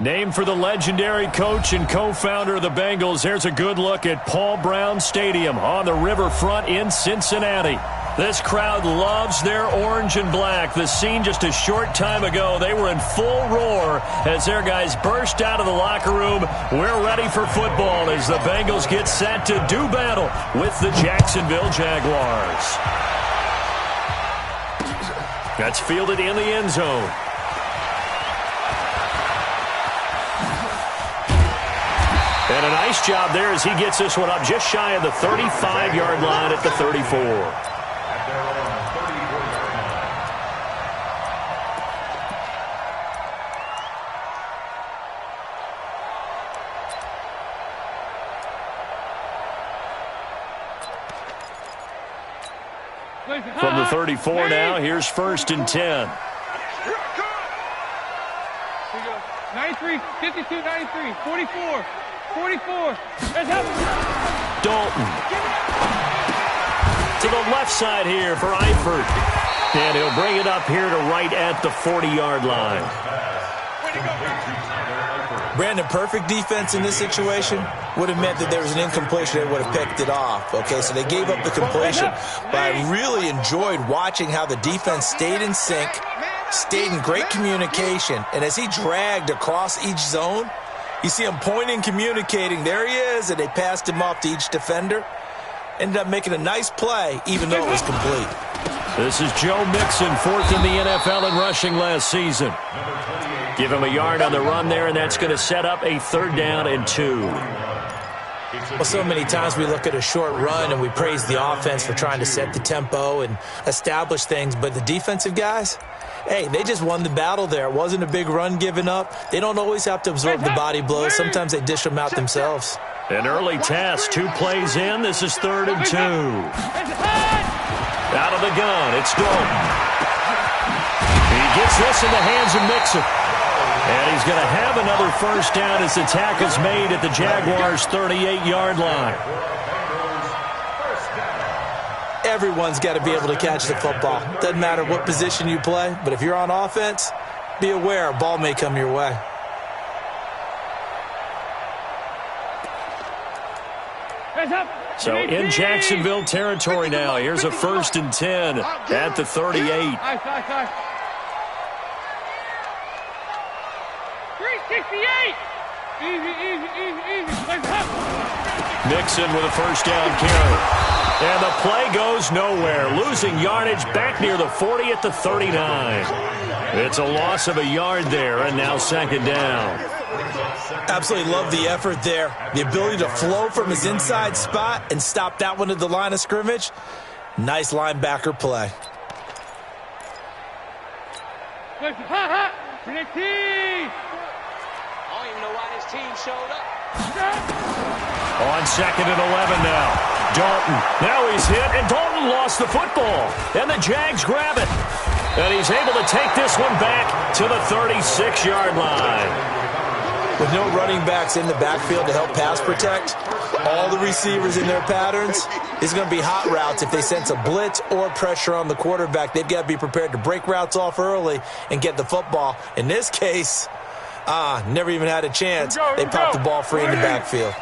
Named for the legendary coach and co-founder of the Bengals, there's a good look at Paul Brown Stadium on the riverfront in Cincinnati. This crowd loves their orange and black. The scene just a short time ago, they were in full roar as their guys burst out of the locker room. We're ready for football as the Bengals get set to do battle with the Jacksonville Jaguars. That's fielded in the end zone. And a nice job there as he gets this one up just shy of the 35-yard line at the 34. From the 34 now, here's 1st and 10. 93, 52, 93, 44, 44. Dalton. To the left side here for Eifert. And he'll bring it up here to right at the 40-yard line. Brandon, perfect defense in this situation would have meant that there was an incompletion. They would have picked it off. Okay, so they gave up the completion. But I really enjoyed watching how the defense stayed in sync, stayed in great communication. And as he dragged across each zone, you see him pointing, communicating. There he is, and they passed him off to each defender. Ended up making a nice play, even though it was complete. This is Joe Mixon, 4th in the NFL in rushing last season. Give him a yard on the run there, and that's going to set up a 3rd down and 2. Well, so many times we look at a short run and we praise the offense for trying to set the tempo and establish things, but the defensive guys, hey, they just won the battle there. It wasn't a big run given up. They don't always have to absorb the body blows. Sometimes they dish them out themselves. An early test, 2 plays in. This is 3rd and 2. Out of the gun, it's Dalton. He gets this in the hands of Mixon. And he's going to have another 1st down as the tackle's made at the Jaguars' 38-yard line. Everyone's got to be able to catch the football. Doesn't matter what position you play, but if you're on offense, be aware a ball may come your way. So in Jacksonville territory now. Here's a 1st and 10 at the 38. 368. Easy. Mixon with a 1st down carry. And the play goes nowhere. Losing yardage back near the 40 at the 39. It's a loss of a yard there, and now 2nd down. Absolutely love the effort there. The ability to flow from his inside spot and stop that one at the line of scrimmage. Nice linebacker play. I don't even know why this team showed up. On 2nd and 11 now. Dalton. Now he's hit, and Dalton lost the football. And the Jags grab it. And he's able to take this one back to the 36-yard line. With no running backs in the backfield to help pass protect, all the receivers in their patterns, it's going to be hot routes if they sense a blitz or pressure on the quarterback. They've got to be prepared to break routes off early and get the football. In this case, never even had a chance. They popped the ball free in the backfield.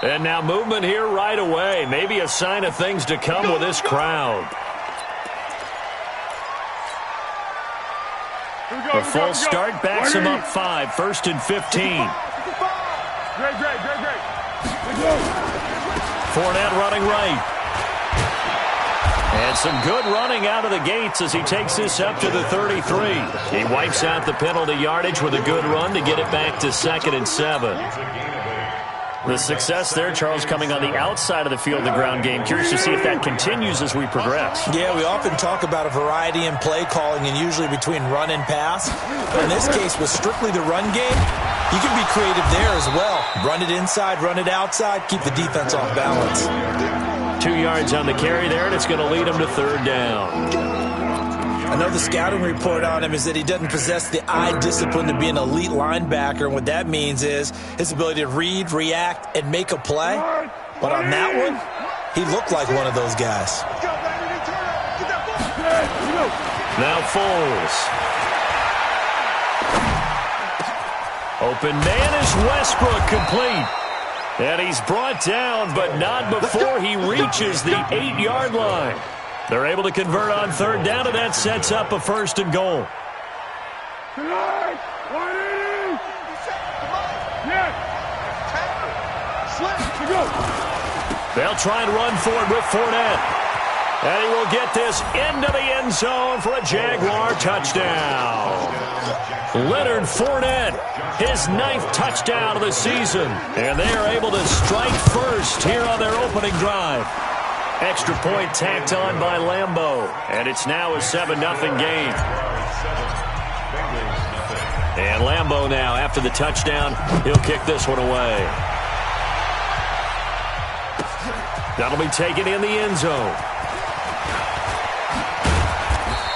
And now movement here right away. Maybe a sign of things to come with this crowd. A false start backs him up 5. 1st and 15. Great. Fournette running right. And some good running out of the gates as he takes this up to the 33. He wipes out the penalty yardage with a good run to get it back to 2nd and 7. The success there, Charles, coming on the outside of the field, the ground game. Curious to see if that continues as we progress. Yeah, we often talk about a variety in play calling and usually between run and pass. But in this case, with strictly the run game, you can be creative there as well. Run it inside, run it outside, keep the defense off balance. 2 yards on the carry there, and it's going to lead him to 3rd down. know the scouting report on him is that he doesn't possess the eye discipline to be an elite linebacker, and what that means is his ability to read, react, and make a play. But on that one, he looked like one of those guys. Now Foles. Open man is Westbrook, complete. And he's brought down, but not before he reaches the 8-yard line. They're able to convert on third down, and that sets up a 1st and goal. They'll try and run for it with Fournette. And he will get this into the end zone for a Jaguar touchdown. Leonard Fournette, his 9th touchdown of the season. And they are able to strike first here on their opening drive. Extra point tacked on by Lambeau. And it's now a 7-0 game. And Lambeau now, after the touchdown, he'll kick this one away. That'll be taken in the end zone.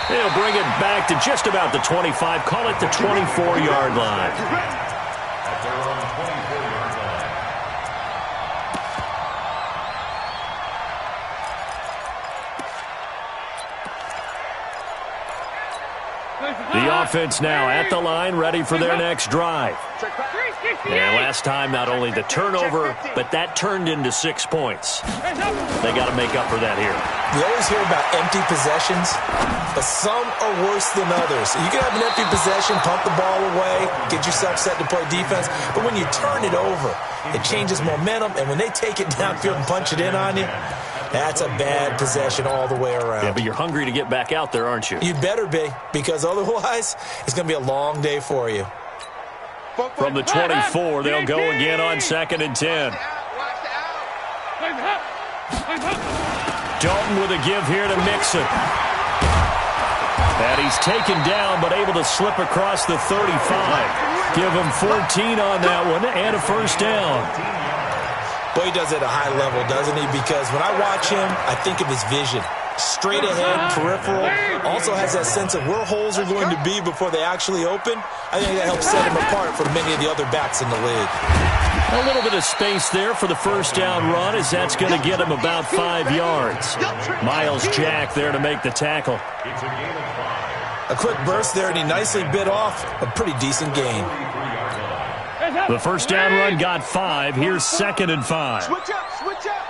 They'll bring it back to just about the 25. Call it the 24-yard line. The offense now at the line, ready for their next drive. And last time, not only the turnover, but that turned into 6 points. They got to make up for that here. You always hear about empty possessions, but some are worse than others. You can have an empty possession, pump the ball away, get yourself set to play defense, but when you turn it over, it changes momentum, and when they take it downfield and punch it in on you, that's a bad possession all the way around. Yeah, but you're hungry to get back out there, aren't you? You'd better be, because otherwise, it's going to be a long day for you. From the 24, they'll go again on 2nd and 10. Dalton with a give here to Mixon. And he's taken down, but able to slip across the 35. Give him 14 on that one, and a 1st down. Boy, he does it at a high level, doesn't he? Because when I watch him, I think of his vision. Straight ahead, peripheral. Also has that sense of where holes are going to be before they actually open. I think that helps set him apart from many of the other backs in the league. A little bit of space there for the 1st down run, as that's going to get him about 5 yards. Miles Jack there to make the tackle. A quick burst there, and he nicely bit off a pretty decent gain. The 1st down run got 5. Here's 2nd and 5. Switch up, switch up.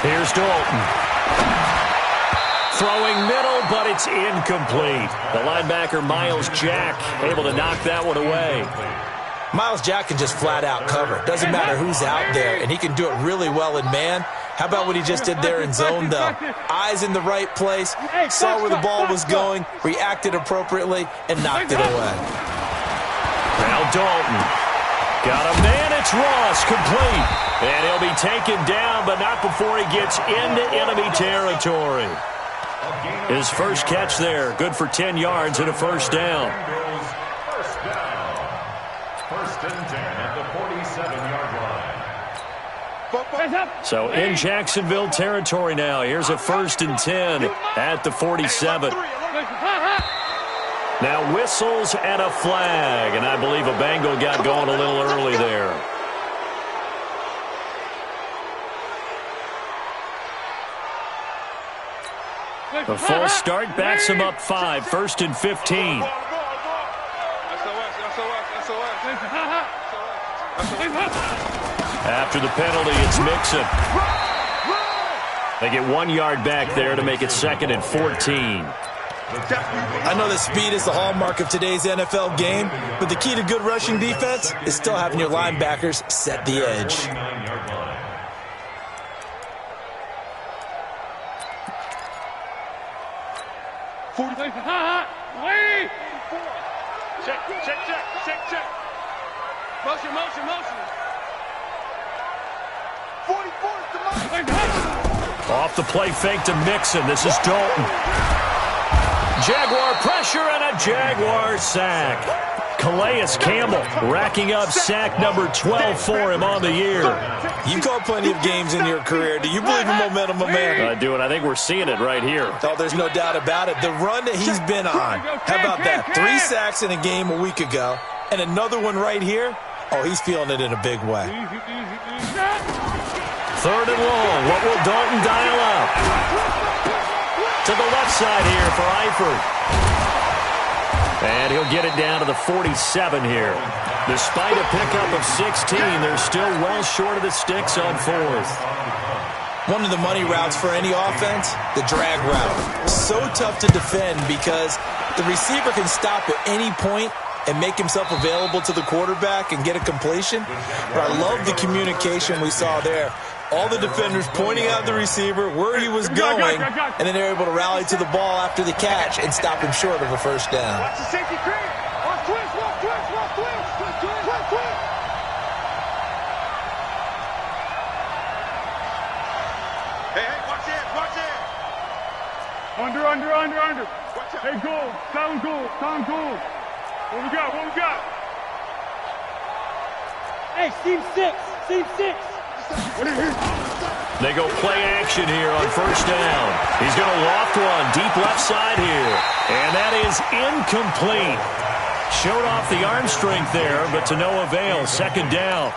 Here's Dalton. Throwing middle, but it's incomplete. The linebacker, Miles Jack, able to knock that one away. Miles Jack can just flat out cover. Doesn't matter who's out there, and he can do it really well in man. How about what he just did there in zone, though? Eyes in the right place, saw where the ball was going, reacted appropriately, and knocked it away. Now Dalton. Got a man, it's Ross, complete. And he'll be taken down, but not before he gets into enemy territory. His first catch there, good for 10 yards and a 1st down. First and 10 at the 47-yard line. So in Jacksonville territory now. Here's a 1st and 10 at the 47. Now whistles and a flag, and I believe a Bengal got going a little early there. The false start backs him up 5, 1st and 15. After the penalty, it's Mixon. They get 1 yard back there to make it 2nd and 14. I know that speed is the hallmark of today's NFL game, but the key to good rushing defense is still having your linebackers set the edge. Check. Motion. 44 is the motion. Off the play fake to Mixon. This is Dalton. Jaguar pressure and a Jaguar sack. Calais Campbell racking up sack number 12 for him on the year. You've called plenty of games in your career. Do you believe in momentum, my man? I do, and I think we're seeing it right here. Oh, there's no doubt about it. The run that he's been on. How about that? 3 sacks in a game a week ago, and another one right here. Oh, he's feeling it in a big way. Third and long. What will Dalton dial up? To the left side here for Eifert. And he'll get it down to the 47 here. Despite a pickup of 16, they're still well short of the sticks on fourth. One of the money routes for any offense, the drag route. So tough to defend because the receiver can stop at any point and make himself available to the quarterback and get a completion. But I love the communication we saw there. All the defenders pointing out the receiver, where he was going, and then they're able to rally to the ball after the catch and stop him short of a first down. Watch the safety creep. Watch twist, watch twist, watch twist, watch twist, watch twist. Hey, watch it, watch it. Under. Watch out. Hey, goal. Sound goal. What we got? Hey, seam six. They go play action here on first down. He's going to loft one deep left side here. And that is incomplete. Showed off the arm strength there, but to no avail. Second down.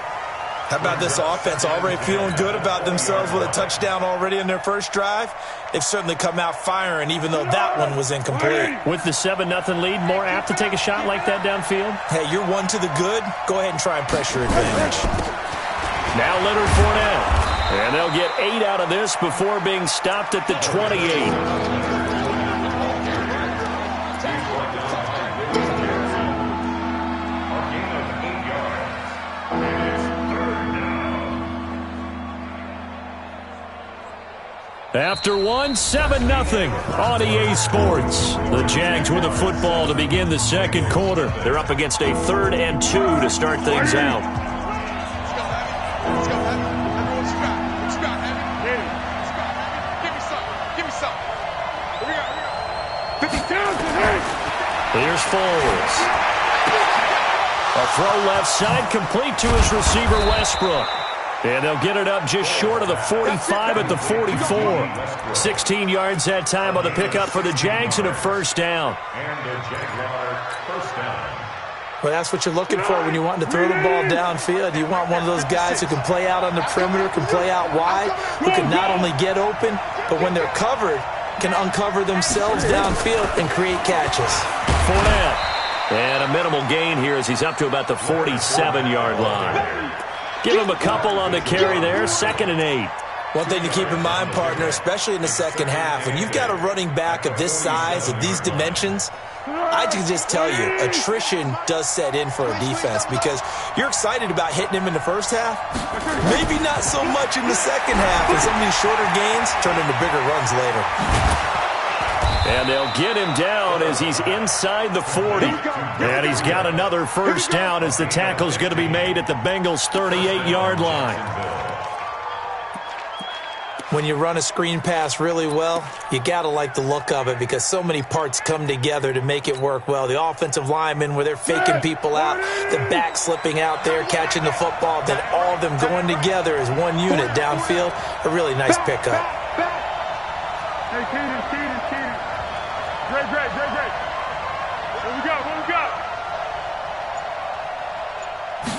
How about this offense already feeling good about themselves with a touchdown already in their first drive? They've certainly come out firing, even though that one was incomplete. With the 7-0 lead, more apt to take a shot like that downfield? Hey, you're one to the good. Go ahead and try and pressure advantage. Now Leonard Fournette. And they'll get 8 out of this before being stopped at the 28. After one, 7-0 on EA Sports. The Jags with the football to begin the second quarter. They're up against a 3rd and 2 to start things out. Let's go, Heavy. Everyone scrap. Scrap, Heavy. Scrap, Heavy. Give me some. Give me some. Here we go. 50. Here's Foles. A throw left side, complete to his receiver, Westbrook. And they'll get it up just short of the 45 at the 44. 16 yards that time on the pickup for the Jags and a first down. And the Jaguars first down. Well, that's what you're looking for when you want to throw the ball downfield. You want one of those guys who can play out on the perimeter, can play out wide, who can not only get open, but when they're covered, can uncover themselves downfield and create catches. Fournette. And a minimal gain here as he's up to about the 47-yard line. Give him a couple on the carry there, 2nd and 8. One thing to keep in mind, partner, especially in the second half, when you've got a running back of this size, of these dimensions, I can just tell you, attrition does set in for a defense because you're excited about hitting him in the first half. Maybe not so much in the second half, and some of these shorter gains turn into bigger runs later. And they'll get him down as he's inside the 40. And he's got another first down as the tackle's going to be made at the Bengals' 38-yard line. When you run a screen pass really well, you got to like the look of it because so many parts come together to make it work well. The offensive linemen, where they're faking people out, the back slipping out there, catching the football, then all of them going together as one unit downfield. A really nice pickup. Hey, Kaden. Great. What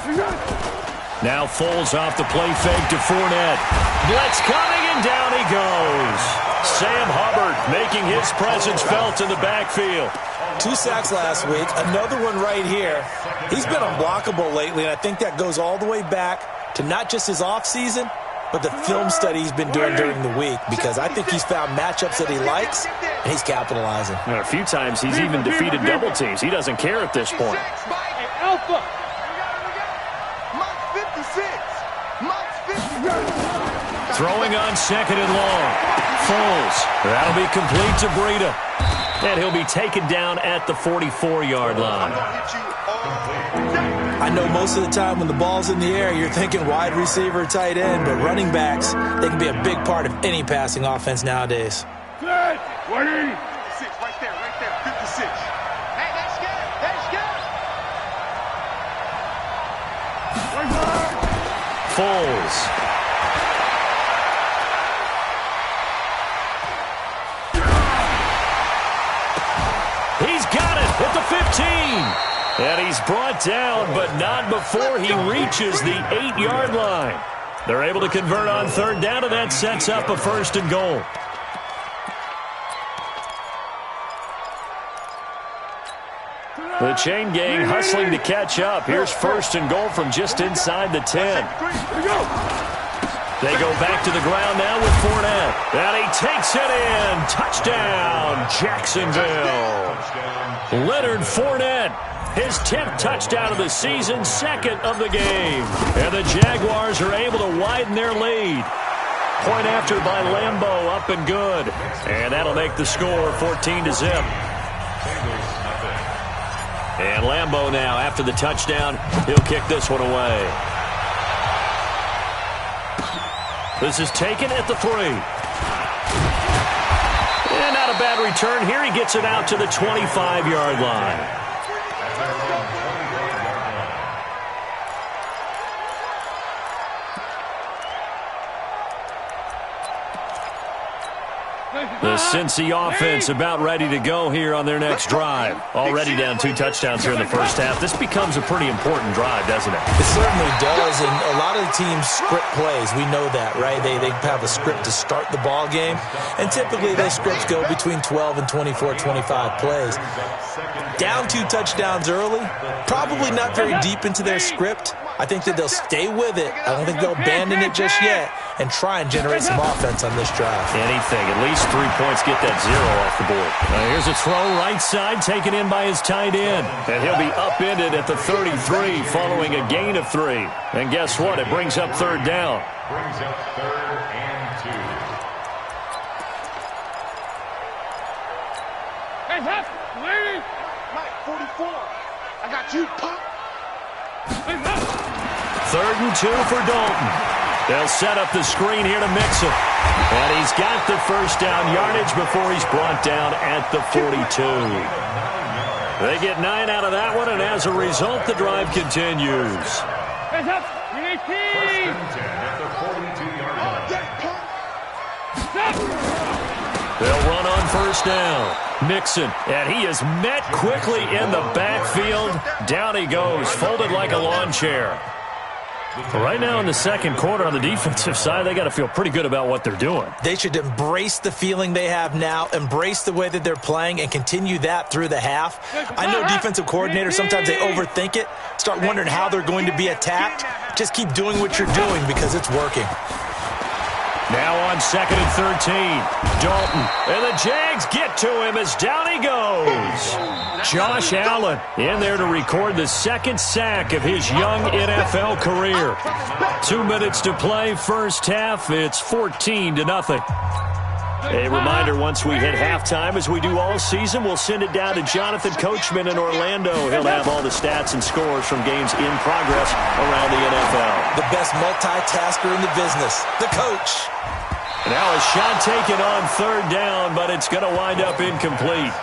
we got? Now Foles off the play fake to Fournette. Blitz coming, and down he goes. Sam Hubbard making his presence felt in the backfield. 2 sacks last week, another one right here. He's been unblockable lately, and I think that goes all the way back to not just his offseason, but the film study he's been doing during the week, because I think he's found matchups that he likes, and he's capitalizing. A few times he's even defeated double teams. He doesn't care at this point. Alpha. Mike's 56. Mike's 56. Throwing on 2nd and long. Foles. That'll be complete to Breida. And he'll be taken down at the 44-yard line. I know most of the time when the ball's in the air, you're thinking wide receiver, tight end, but running backs, they can be a big part of any passing offense nowadays. 180. 56, right there, 56. Hey, that's good. Foles. He's got it at the 15. And he's brought down, but not before he reaches the 8-yard line. They're able to convert on third down, and that sets up a first and goal. The chain gang hustling to catch up. Here's first and goal from just inside the 10. They go back to the ground now with Fournette. And he takes it in. Touchdown, Jacksonville. Leonard Fournette, his 10th touchdown of the season, second of the game. And the Jaguars are able to widen their lead. Point after by Lambeau, up and good. And that'll make the score 14-0. And Lambeau now, after the touchdown, he'll kick this one away. This is taken at the 3. And not a bad return here. He gets it out to the 25-yard line. The Cincy offense about ready to go here on their next drive. Already down 2 touchdowns here in the first half. This becomes a pretty important drive, doesn't it? It certainly does, and a lot of the teams script plays. We know that, right? They have a script to start the ball game, and typically those scripts go between 12 and 24, 25 plays. Down 2 touchdowns early, probably not very deep into their script. I think that they'll stay with it. I don't think they'll abandon it just yet and try and generate some offense on this drive. Anything. At least 3 points, get that 0 off the board. Here's a throw right side, taken in by his tight end. And he'll be upended at the 33 following a gain of 3. And guess what? It brings up third down. Brings up 3rd and 2. Hey, Huff, lady. Mike, 44. I got you, Pop. Hey, Huff. 3rd and 2 for Dalton. They'll set up the screen here to mix it. And he's got the first down yardage before he's brought down at the 42. They get 9 out of that one, and as a result, the drive continues. Hey, Huff, 18. 1st and 10 at the 42-yard line. They'll run on first down. Mixon, and he is met quickly in the backfield. Down he goes, folded like a lawn chair. Right now in the second quarter on the defensive side, they got to feel pretty good about what they're doing. They should embrace the feeling they have now, embrace the way that they're playing, and continue that through the half. I know defensive coordinators, sometimes they overthink it, start wondering how they're going to be attacked. Just keep doing what you're doing because it's working. Now on 2nd and 13, Dalton, and the Jags get to him as down he goes. Josh Allen in there to record the 2nd sack of his young NFL career. 2 minutes to play, first half, it's 14-0. A reminder, once we hit halftime, as we do all season, we'll send it down to Jonathan Coachman in Orlando. He'll have all the stats and scores from games in progress around the NFL. The best multitasker in the business, the coach. Now a shot taken on 3rd down, but it's going to wind up incomplete.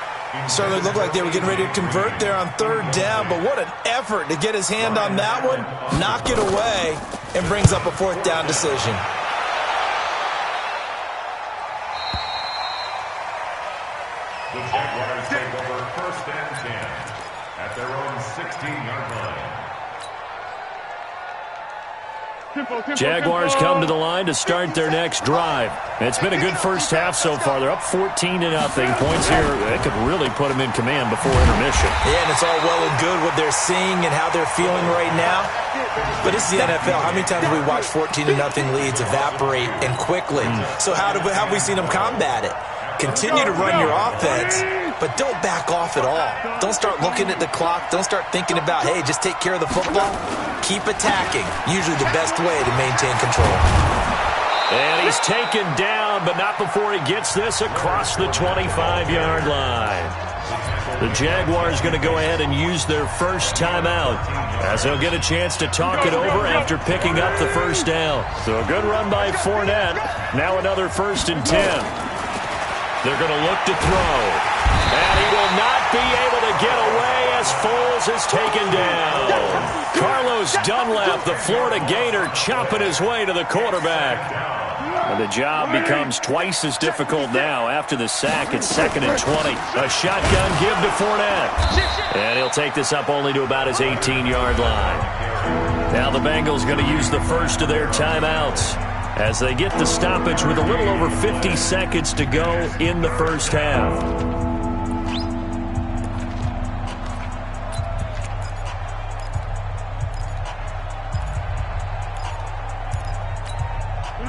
Certainly looked like they were getting ready to convert there on 3rd down, but what an effort to get his hand on that one, knock it away, and brings up a 4th down decision. The Jaguars take over 1st and 10 at their own 16-yard line. Jaguars come to the line to start their next drive. It's been a good first half so far. They're up 14-0. Points here, they could really put them in command before intermission. Yeah, and it's all well and good what they're seeing and how they're feeling right now. But it's the NFL. How many times have we watched 14-0 leads evaporate and quickly? So how have we seen them combat it? Continue to run your offense, but don't back off at all. Don't start looking at the clock. Don't start thinking about, hey, just take care of the football. Keep attacking. Usually the best way to maintain control. And he's taken down, but not before he gets this across the 25-yard line. The Jaguars going to go ahead and use their first timeout as they'll get a chance to talk it over after picking up the first down. So a good run by Fournette. Now another 1st and 10. They're going to look to throw. And he will not be able to get away as Foles is taken down. Carlos Dunlap, the Florida Gator, chopping his way to the quarterback. And the job becomes twice as difficult now after the sack. It's 2nd and 20. A shotgun give to Fournette. And he'll take this up only to about his 18-yard line. Now the Bengals going to use the first of their timeouts as they get the stoppage with a little over 50 seconds to go in the first half.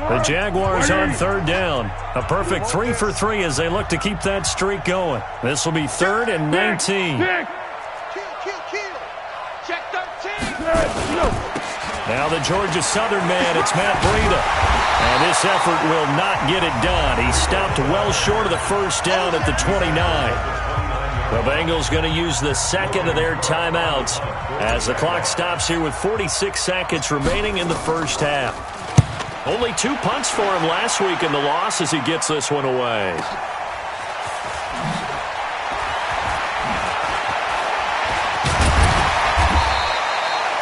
The Jaguars on 3rd down. A perfect 3 for 3 as they look to keep that streak going. This will be 3rd and 19. Check 13. Now the Georgia Southern man, it's Matt Breida. And this effort will not get it done. He stopped well short of the first down at the 29. The Bengals going to use the second of their timeouts as the clock stops here with 46 seconds remaining in the first half. Only 2 punts for him last week in the loss as he gets this one away.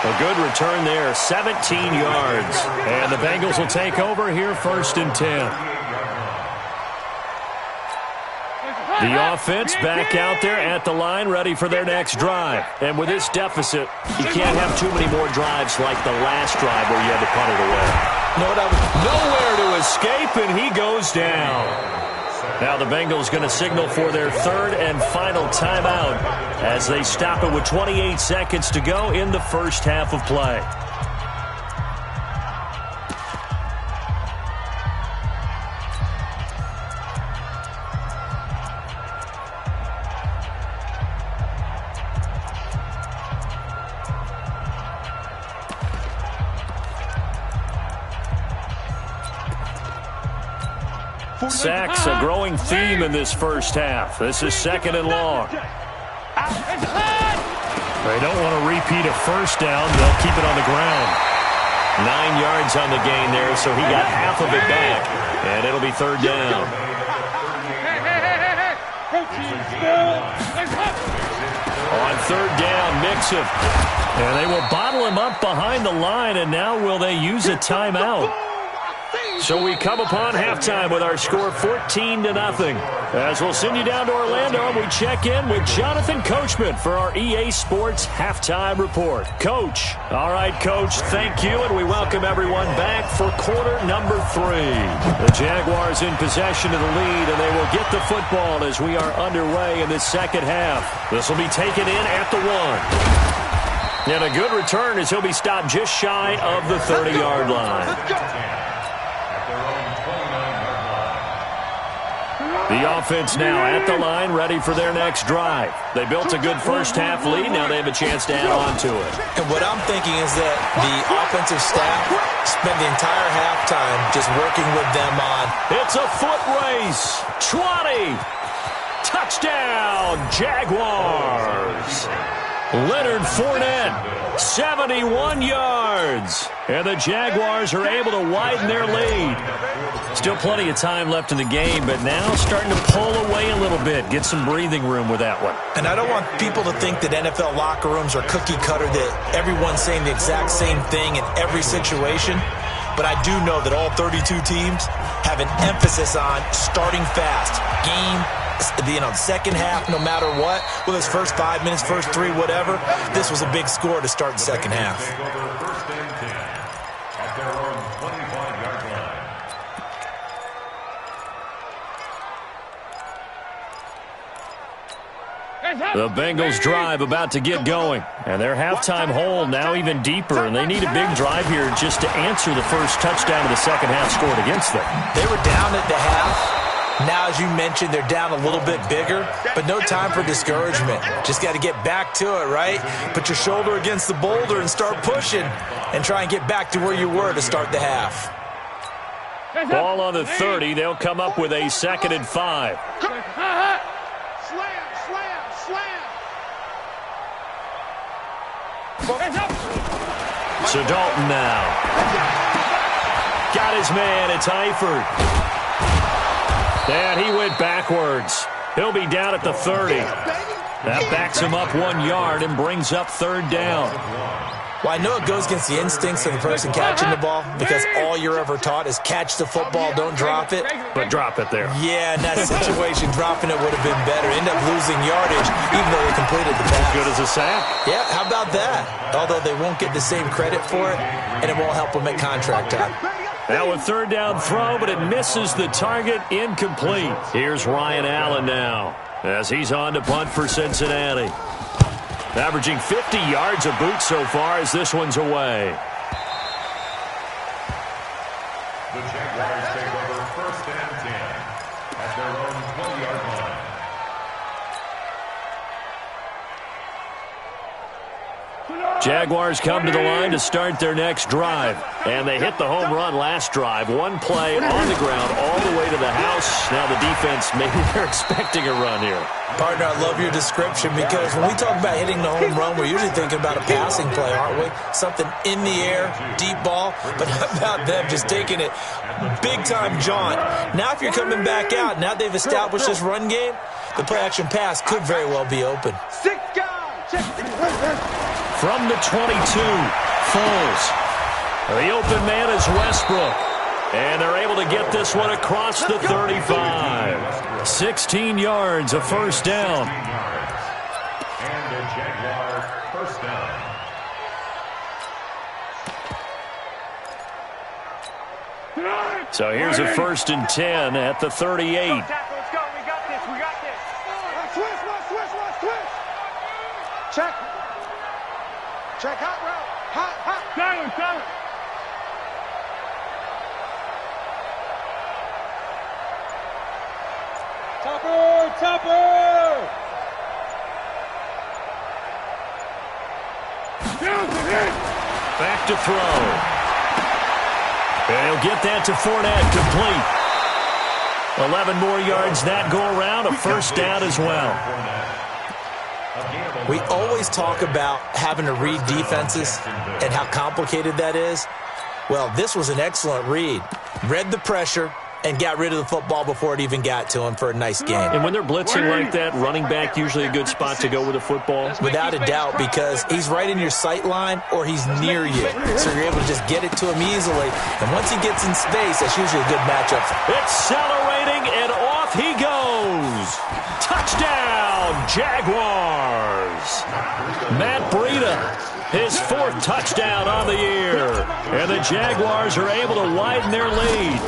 A good return there, 17 yards. And the Bengals will take over here 1st and 10. The offense back out there at the line, ready for their next drive. And with this deficit, you can't have too many more drives like the last drive where you had to punt it away. Nowhere to escape, and he goes down. Now the Bengals going to signal for their 3rd and final timeout as they stop it with 28 seconds to go in the first half of play. Sacks, a growing theme in this first half. This is 2nd and long. They don't want to repeat a first down. They'll keep it on the ground. 9 yards on the gain there, so he got half of it back. And it'll be 3rd down. On 3rd down, Mixon. And they will bottle him up behind the line, and now will they use a timeout? So we come upon halftime with our score 14-0. As we'll send you down to Orlando, and we check in with Jonathan Coachman for our EA Sports Halftime Report. Coach. All right, Coach, thank you, and we welcome everyone back for quarter number 3. The Jaguars in possession of the lead, and they will get the football as we are underway in this second half. This will be taken in at the 1. And a good return as he'll be stopped just shy of the 30-yard line. The offense now at the line, ready for their next drive. They built a good first half lead. Now they have a chance to add on to it. And what I'm thinking is that the offensive staff spent the entire halftime just working with them on. It's a foot race. 20. Touchdown, Jaguars. Leonard Fournette, 71 yards. And the Jaguars are able to widen their lead. Still plenty of time left in the game, but now starting to pull away a little bit. Get some breathing room with that one. And I don't want people to think that NFL locker rooms are cookie cutter, that everyone's saying the exact same thing in every situation. But I do know that all 32 teams have an emphasis on starting fast. Second half, no matter what, whether it's first 5 minutes, first 3, whatever, this was a big score to start the second half. The Bengals drive about to get going. And their halftime hole now even deeper. And they need a big drive here just to answer the first touchdown of the second half scored against them. They were down at the half. Now, as you mentioned, they're down a little bit bigger, but no time for discouragement. Just got to get back to it, right? Put your shoulder against the boulder and start pushing and try and get back to where you were to start the half. Ball on the 30. They'll come up with a 2nd and 5. So Dalton now. Got his man. It's Eifert. And he went backwards. He'll be down at the 30. That backs him up 1 yard and brings up third down. Well, I know it goes against the instincts of the person catching the ball because all you're ever taught is catch the football, don't drop it. But drop it there. Yeah, in that situation, dropping it would have been better. End up losing yardage even though they completed the pass. As good as a sack. Yeah, how about that? Although they won't get the same credit for it, and it won't help them at contract time. Now a third down throw, but it misses the target, incomplete. Here's Ryan Allen now as he's on to punt for Cincinnati. Averaging 50 yards a boot so far as this one's away. The Jaguars take over first and 10 at their own 20-yard line. Jaguars come to the line to start their next drive. And they hit the home run last drive. One play on the ground all the way to the house. Now the defense, maybe they're expecting a run here. Partner, I love your description because when we talk about hitting the home run, we're usually thinking about a passing play, aren't we? Something in the air, deep ball. But how about them just taking it big-time jaunt? Now if you're coming back out, now they've established this run game, the play-action pass could very well be open. 6 guys. Check. From the 22, Foles. The open man is Westbrook. And they're able to get this one across the 35. 16 yards, a first down. And a Jaguar first down. So here's a 1st and 10 at the 38. Let's go. We got this. We got this. Switch. Check. Check hot route. Hot. Down. Topper. Back to throw. And he'll get that to Fournette, complete. 11 more yards that go around, a first down as well. We always talk about having to read defenses and how complicated that is. Well, this was an excellent read. Read the pressure and got rid of the football before it even got to him for a nice game. And when they're blitzing like that, running back usually a good spot to go with the football? Without a doubt, because he's right in your sight line or he's near you. So you're able to just get it to him easily. And once he gets in space, that's usually a good matchup. Accelerating, and off he goes. Touchdown, Jaguars. Matt Breida, his 4th touchdown on the year. And the Jaguars are able to widen their lead.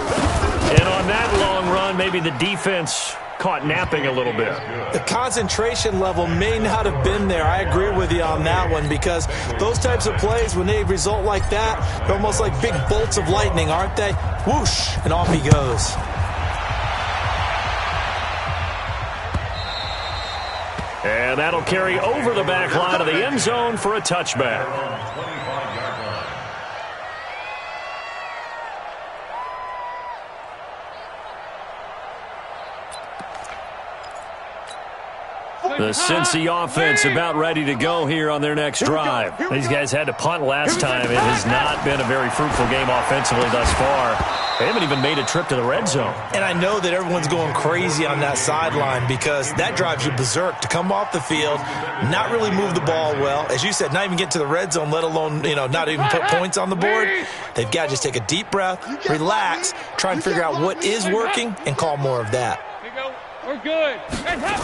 And on that long run, maybe the defense caught napping a little bit. The concentration level may not have been there. I agree with you on that one because those types of plays, when they result like that, they're almost like big bolts of lightning, aren't they? Whoosh, and off he goes. And that'll carry over the back line of the end zone for a touchback. The Cincy offense about ready to go here on their next drive. These guys had to punt last time. It has not been a very fruitful game offensively thus far. They haven't even made a trip to the red zone. And I know that everyone's going crazy on that sideline because that drives you berserk to come off the field, not really move the ball well. As you said, not even get to the red zone, let alone, not even put points on the board. They've got to just take a deep breath, relax, try and figure out what is working, and call more of that. Here we go. We're good. Hey, help.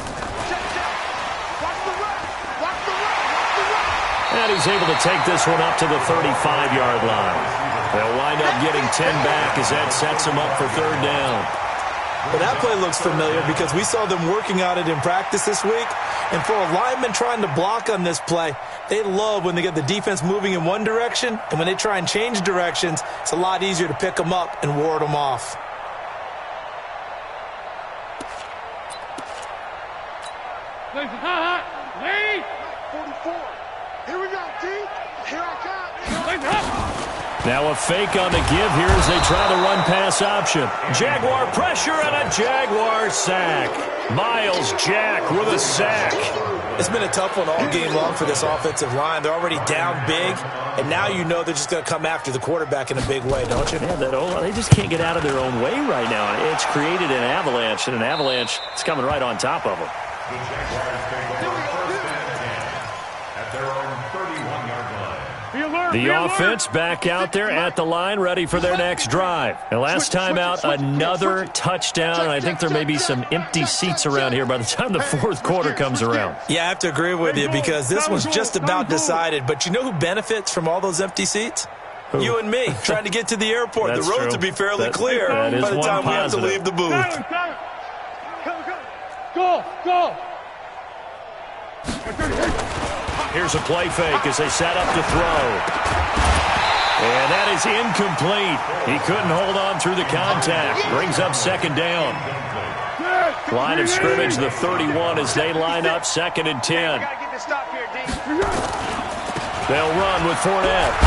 And he's able to take this one up to the 35-yard line. They'll wind up getting 10 back as that sets them up for third down. Well, that play looks familiar because we saw them working on it in practice this week. And for a lineman trying to block on this play, they love when they get the defense moving in one direction. And when they try and change directions, it's a lot easier to pick them up and ward them off. Lead. 44. Here we go, D. Here I come. Now a fake on the give here as they try the run-pass option. Jaguar pressure and a Jaguar sack. Miles Jack with a sack. It's been a tough one all game long for this offensive line. They're already down big, and now you know they're just going to come after the quarterback in a big way, don't you? Yeah, they just can't get out of their own way right now. It's created an avalanche, and an avalanche is coming right on top of them. The Jaguars take over first and 10 at their own 31-yard line. The offense back out there at the line, ready for their next drive. And last time out, another touchdown, and I think there may be some empty seats around here by the time the fourth quarter comes around. Yeah, I have to agree with you because this one's just about decided. But you know who benefits from all those empty seats? Who? You and me, trying to get to the airport. The roads will be fairly clear by the time we have to leave the booth. Go! Here's a play fake as they set up to throw. And that is incomplete. He couldn't hold on through the contact. Brings up second down. Line of scrimmage, the 31 as they line up second and 10. They'll run with Fournette.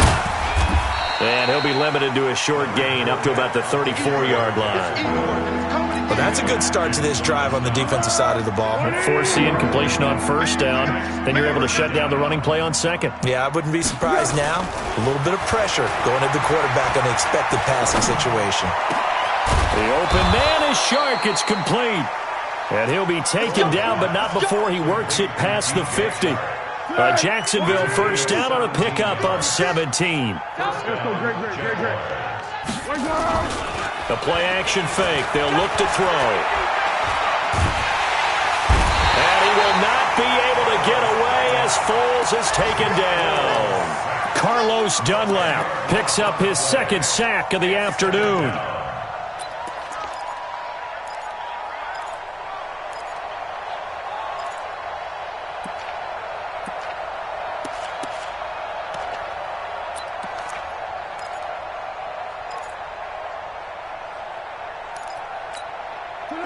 And he'll be limited to a short gain up to about the 34-yard line. Well, that's a good start to this drive on the defensive side of the ball. Force the incompletion on first down. Then you're able to shut down the running play on second. Yeah, I wouldn't be surprised now. A little bit of pressure going at the quarterback on the expected passing situation. The open man is Shark. It's complete. And he'll be taken down, but not before he works it past the 50. Jacksonville first down on a pickup of 17. The play-action fake. They'll look to throw. And he will not be able to get away as Foles is taken down. Carlos Dunlap picks up his second sack of the afternoon.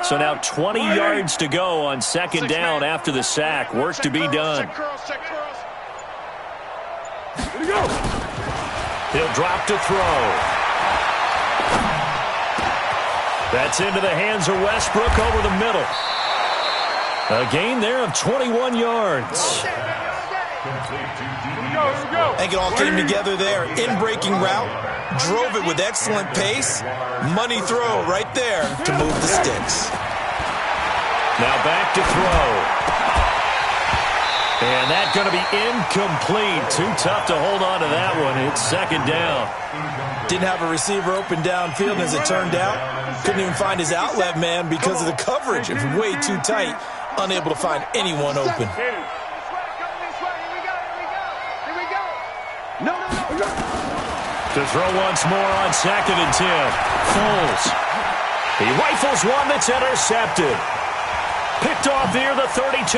So now 20 yards to go on second down after the sack. Work to be done. He'll drop to throw. That's into the hands of Westbrook over the middle. A gain there of 21 yards. I think it all came together there. In-breaking route. Drove it with excellent pace. Money throw right there to move the sticks. Now back to throw. And that's going to be incomplete. Too tough to hold on to that one. It's second down. Didn't have a receiver open downfield, as it turned out. Couldn't even find his outlet man because of the coverage. It was way too tight. Unable to find anyone open. To throw once more on second and 10. Foles. He rifles one that's intercepted. Picked off near the 32.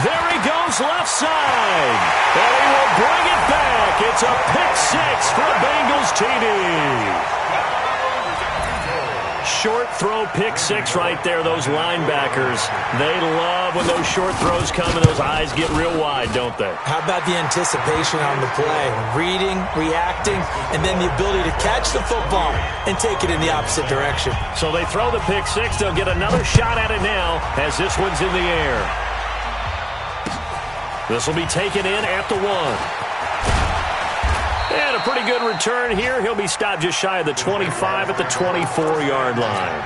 There he goes left side. And he will bring it back. It's a pick six for Bengals TD. Short throw pick six right there. Those linebackers, they love when those short throws come and those eyes get real wide, don't they? How about the anticipation on the play? Reading, reacting, and then the ability to catch the football and take it in the opposite direction. So they throw the pick six. They'll get another shot at it now as this one's in the air. This will be taken in at the 1. And a pretty good return here. He'll be stopped just shy of the 25 at the 24-yard line.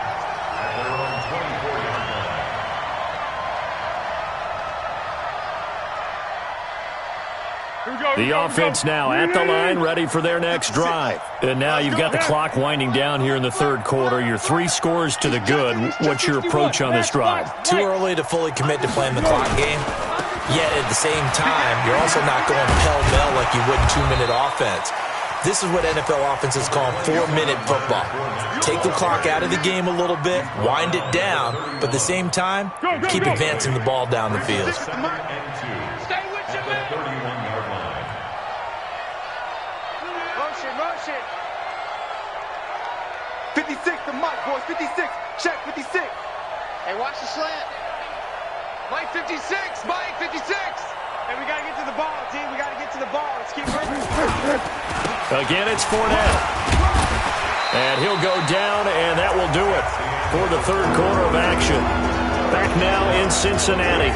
The offense now at the line, ready for their next drive. And now you've got the clock winding down here in the third quarter. You're 3 scores to the good. What's your approach on this drive? Too early to fully commit to playing the clock game. Yet at the same time, you're also not going pell-mell like you would in 2-minute offense. This is what NFL offenses call 4-minute football. Take the clock out of the game a little bit, wind it down, but at the same time, keep advancing the ball down the field. Motion. 56, the mic, boys. 56. Check 56. Hey, watch the slant. Mike 56, Mike 56. Hey, we got to get to the ball, team. We got to get to the ball. Let's keep moving. Again, it's Fournette. And he'll go down, and that will do it for the third quarter of action. Back back now in Cincinnati.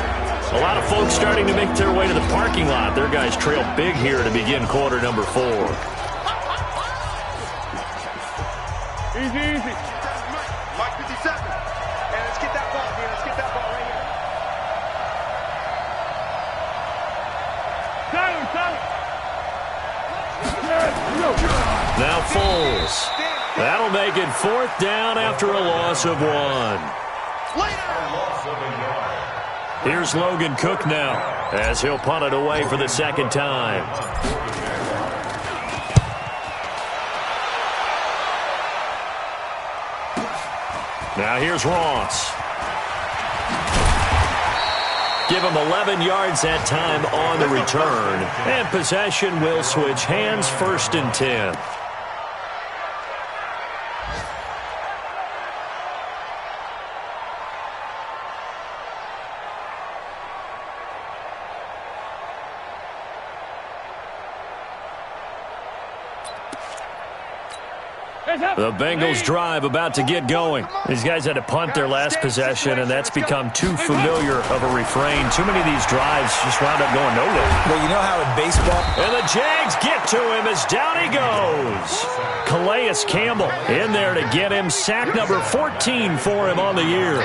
A lot of folks starting to make their way to the parking lot. Their guys trail big here to begin quarter number 4. Easy, easy. Mike 57. And let's get that ball, man. Let's get that ball right here. Now Foles. That'll make it 4th down after a loss of 1. Here's Logan Cook now as he'll punt it away for the 2nd time. Now here's Ross. Give him 11 yards that time on the return. And possession will switch hands, 1st and 10. The Bengals drive about to get going. These guys had to punt their last possession, and that's become too familiar of a refrain. Too many of these drives just wound up going nowhere. Well, you know how in baseball... And the Jags get to him as down he goes. Calais Campbell in there to get him. Sack number 14 for him on the year.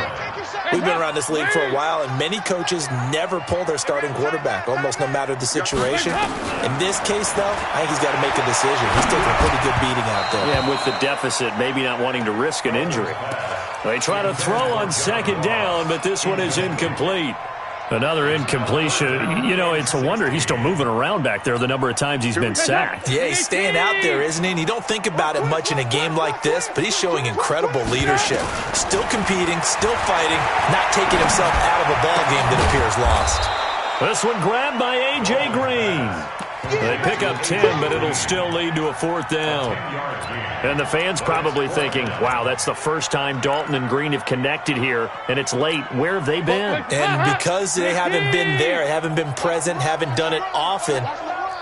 We've been around this league for a while, and many coaches never pull their starting quarterback, almost no matter the situation. In this case, though, I think he's got to make a decision. He's taking a pretty good beating out there. Yeah, and with the deficit, maybe not wanting to risk an injury. They try to throw on 2nd down, but this one is incomplete. Another incompletion. You know, it's a wonder he's still moving around back there the number of times he's been sacked. Yeah, he's staying out there, isn't he? And you don't think about it much in a game like this, but he's showing incredible leadership. Still competing, still fighting, not taking himself out of a ball game that appears lost. This one grabbed by A.J. Green. They pick up 10, but it'll still lead to a 4th down. And the fans probably thinking, wow, that's the first time Dalton and Green have connected here, and it's late. Where have they been? And because they haven't been there, haven't been present, haven't done it often,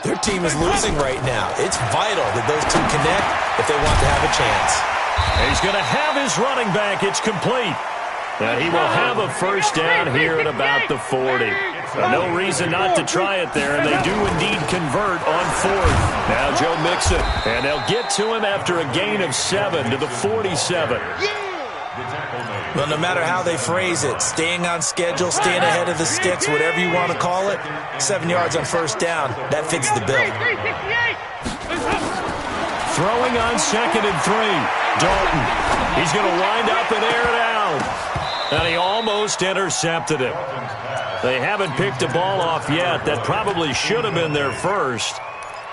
their team is losing right now. It's vital that those two connect if they want to have a chance. He's going to have his running back. It's complete. Now he will have a 1st down here at about the 40. No reason not to try it there, and they do indeed convert on 4th. Now Joe Mixon, and they'll get to him after a gain of 7 to the 47. Well, no matter how they phrase it, staying on schedule, staying ahead of the sticks, whatever you want to call it, 7 yards on 1st down, that fits the bill. Throwing on 2nd and 3. Dalton. He's going to wind up and air it out. And he almost intercepted it. They haven't picked a ball off yet. That probably should have been their first.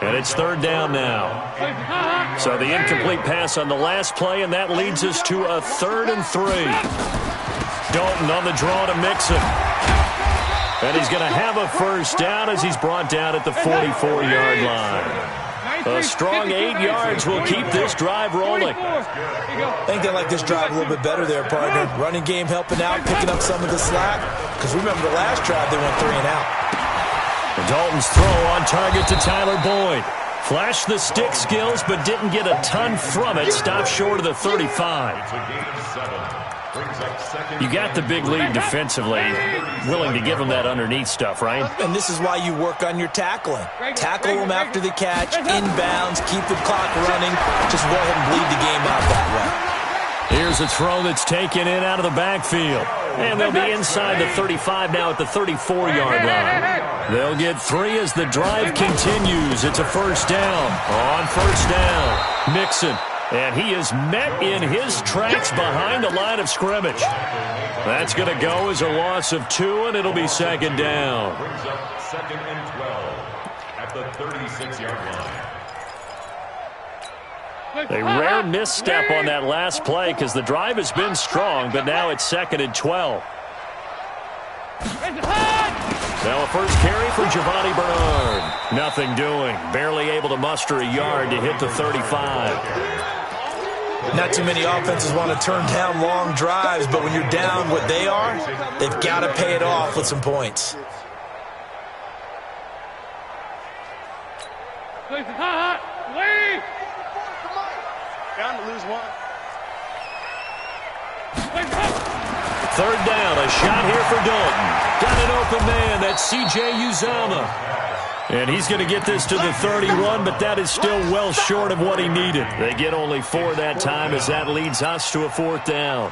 And it's 3rd down now. So the incomplete pass on the last play, and that leads us to a 3rd and 3. Dalton on the draw to Mixon. And he's going to have a 1st down as he's brought down at the 44-yard line. A strong 8 yards will keep this drive rolling. I think they like this drive a little bit better there, partner. Running game helping out, picking up some of the slack. Because remember the last drive, they went 3 and out. Dalton's throw on target to Tyler Boyd. Flashed the stick skills, but didn't get a ton from it. Stopped short of the 35. You got the big lead defensively. Willing to give them that underneath stuff, right? And this is why you work on your tackling. Tackle them after the catch, inbounds, keep the clock running. Just go ahead and bleed the game out that way. Here's a throw that's taken in out of the backfield. And they'll be inside the 35 now at the 34-yard line. They'll get 3 as the drive continues. It's a 1st down. On 1st down, Mixon. And he is met in his tracks behind the line of scrimmage. That's going to go as a loss of 2, and it'll be 2nd down. Brings up 2nd and 12 at the 36-yard line. A rare misstep on that last play because the drive has been strong, but now it's 2nd and 12. Now a first carry for Giovanni Bernard. Nothing doing. Barely able to muster a yard to hit the 35. Not too many offenses want to turn down long drives, but when you're down what they are, they've got to pay it off with some points. Down to lose 1. Third down, a shot here for Dalton. Got an open man, that's C.J. Uzomah. And he's going to get this to the 31, but that is still well short of what he needed. They get only 4 that time as that leads us to a 4th down.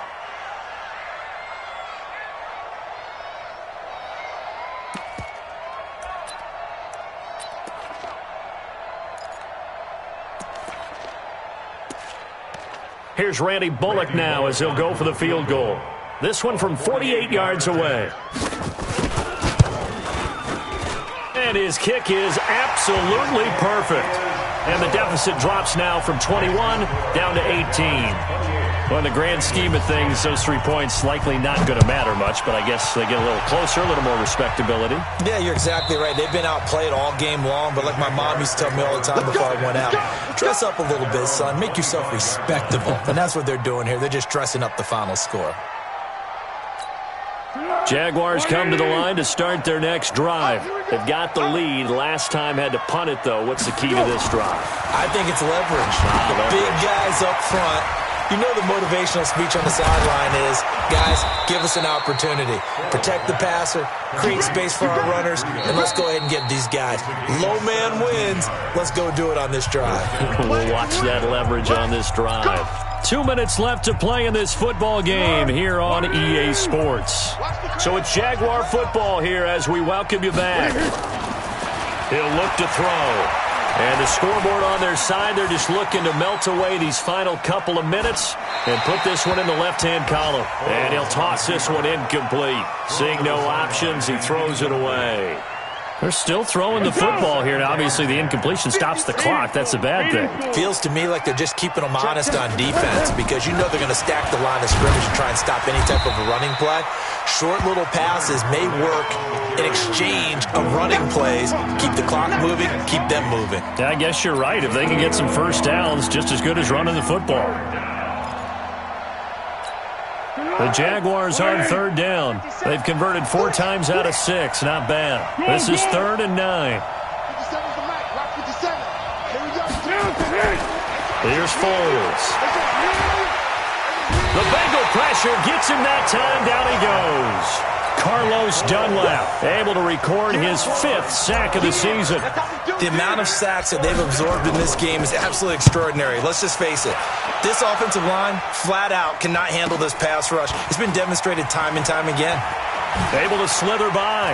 Here's Randy Bullock now as he'll go for the field goal. This one from 48 yards away. And his kick is absolutely perfect. And the deficit drops now from 21 down to 18. Well, in the grand scheme of things, those 3 points likely not going to matter much, but I guess they get a little closer, a little more respectability. Yeah, you're exactly right. They've been outplayed all game long, but like my mom used to tell me all the time before I went out, dress up a little bit, son. Make yourself respectable. And that's what they're doing here. They're just dressing up the final score. Jaguars come to the line to start their next drive. They've got the lead. Last time had to punt it, though. What's the key to this drive? I think it's leverage. The big guys up front. You know the motivational speech on the sideline is, guys, give us an opportunity. Protect the passer, create space for our runners, and let's go ahead and get these guys. Low man wins. Let's go do it on this drive. We'll watch that leverage on this drive. 2 minutes left to play in this football game here on EA Sports. So it's Jaguar football here as we welcome you back. He'll look to throw. And the scoreboard on their side, they're just looking to melt away these final couple of minutes and put this one in the left-hand column. And he'll toss this one incomplete. Seeing no options, he throws it away. They're still throwing the football here. Now, obviously, the incompletion stops the clock. That's a bad thing. Feels to me like they're just keeping them honest on defense because you know they're going to stack the line of scrimmage and try and stop any type of a running play. Short little passes may work in exchange of running plays. Keep the clock moving, keep them moving. Yeah, I guess you're right. If they can get some first downs, just as good as running the football. The Jaguars on third down. They've converted 4 times out of 6. Not bad. This is 3rd and 9. Here's Foles. The Bengal pressure gets him that time. Down he goes. Carlos Dunlap able to record his 5th sack of the season. The amount of sacks that they've absorbed in this game is absolutely extraordinary. Let's just face it. This offensive line, flat out, cannot handle this pass rush. It's been demonstrated time and time again. Able to slither by.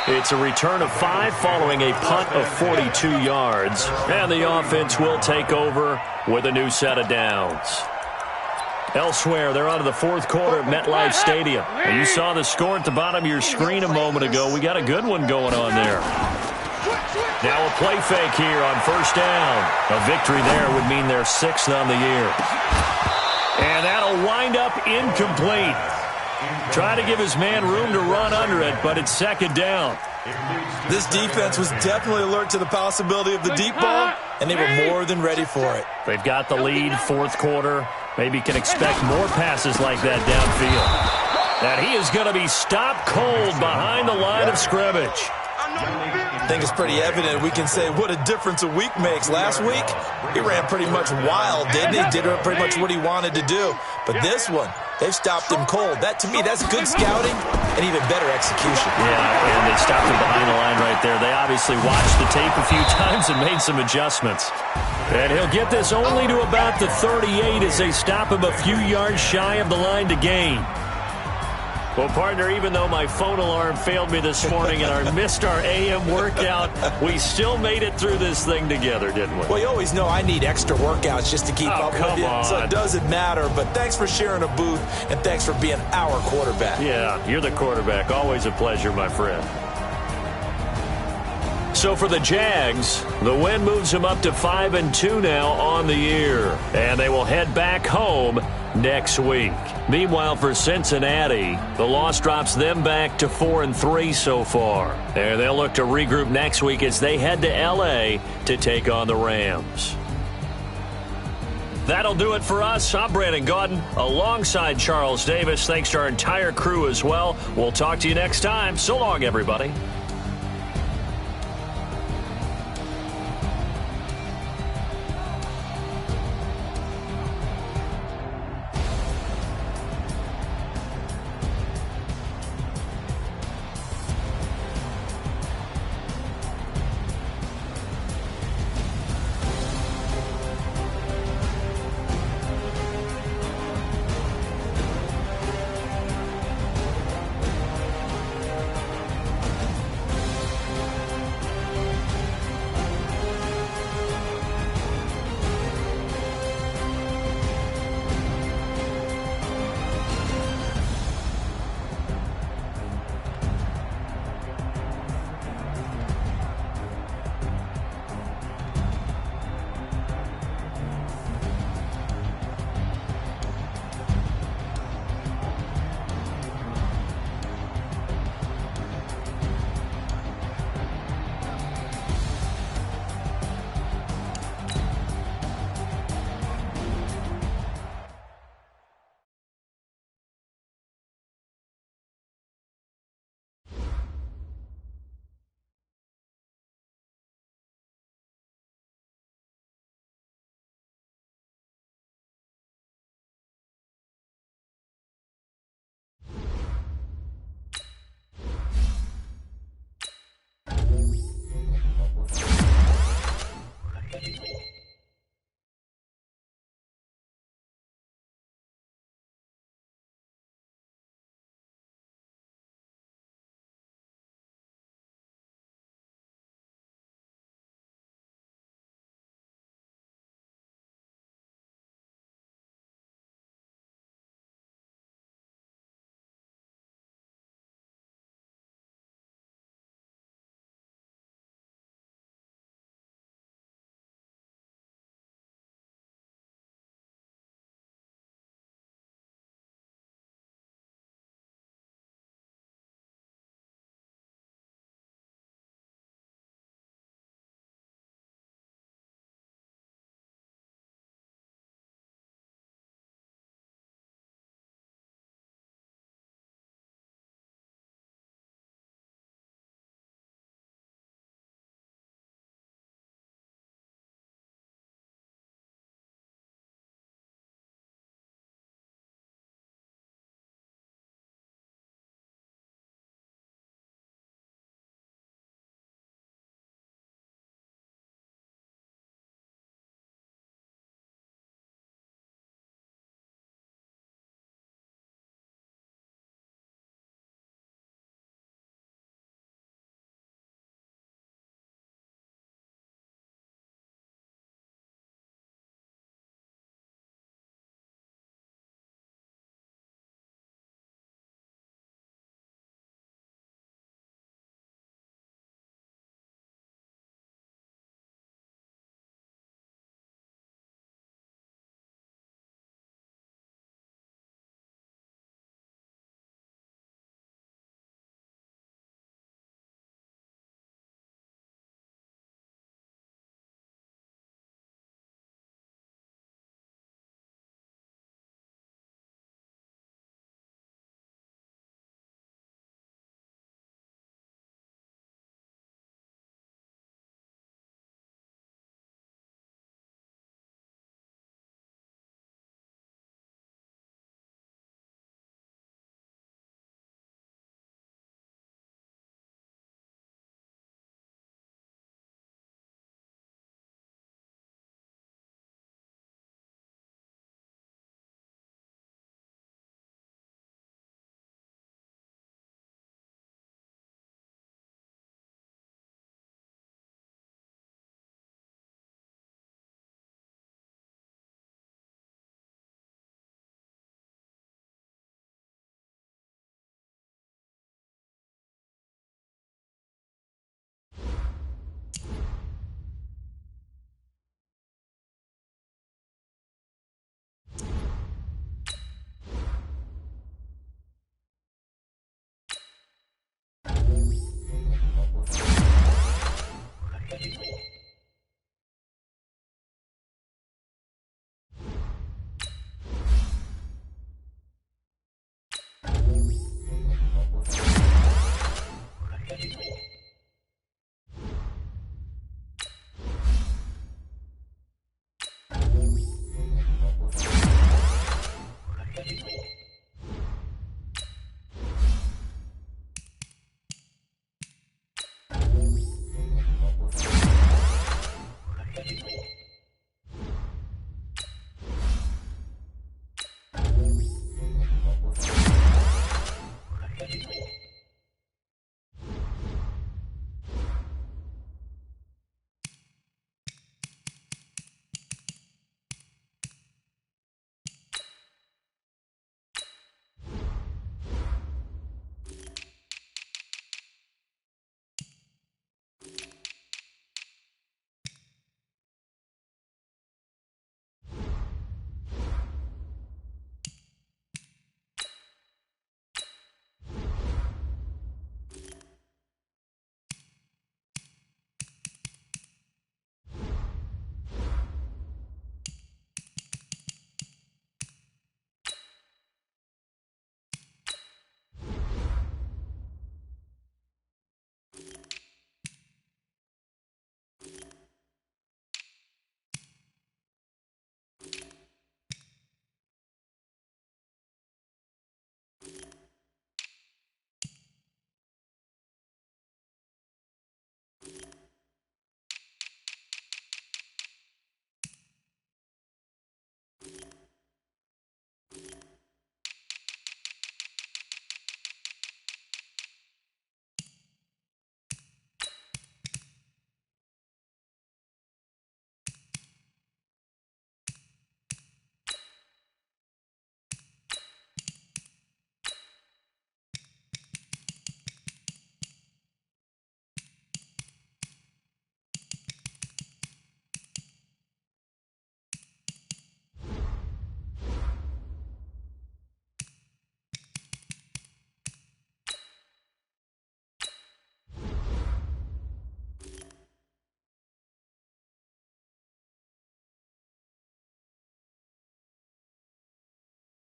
It's a return of 5 following a punt of 42 yards. And the offense will take over with a new set of downs. Elsewhere, they're on to the 4th quarter at MetLife Stadium. And you saw the score at the bottom of your screen a moment ago. We got a good one going on there. Now a play fake here on 1st down. A victory there would mean they're 6th on the year. And that'll wind up incomplete. Trying to give his man room to run under it, but it's 2nd down. This defense was definitely alert to the possibility of the deep ball, and they were more than ready for it. They've got the lead, 4th quarter. Maybe can expect more passes like that downfield. And he is going to be stopped cold behind the line of scrimmage. I think it's pretty evident. We can say what a difference a week makes. Last week, he ran pretty much wild, didn't he? Did pretty much what he wanted to do. But this one, they've stopped him cold. That, to me, that's good scouting and even better execution. Yeah, and they stopped him behind the line right there. They obviously watched the tape a few times and made some adjustments. And he'll get this only to about the 38 as they stop him a few yards shy of the line to gain. Well, partner, even though my phone alarm failed me this morning and I missed our AM workout, we still made it through this thing together, didn't we? Well, you always know I need extra workouts just to keep up with you, so it doesn't matter. But thanks for sharing a booth, and thanks for being our quarterback. Yeah, you're the quarterback. Always a pleasure, my friend. So for the Jags, the win moves them up to 5-2 now on the year. And they will head back home next week. Meanwhile, for Cincinnati, the loss drops them back to 4-3 so far. And they'll look to regroup next week as they head to L.A. to take on the Rams. That'll do it for us. I'm Brandon Gaudin alongside Charles Davis. Thanks to our entire crew as well. We'll talk to you next time. So long, everybody.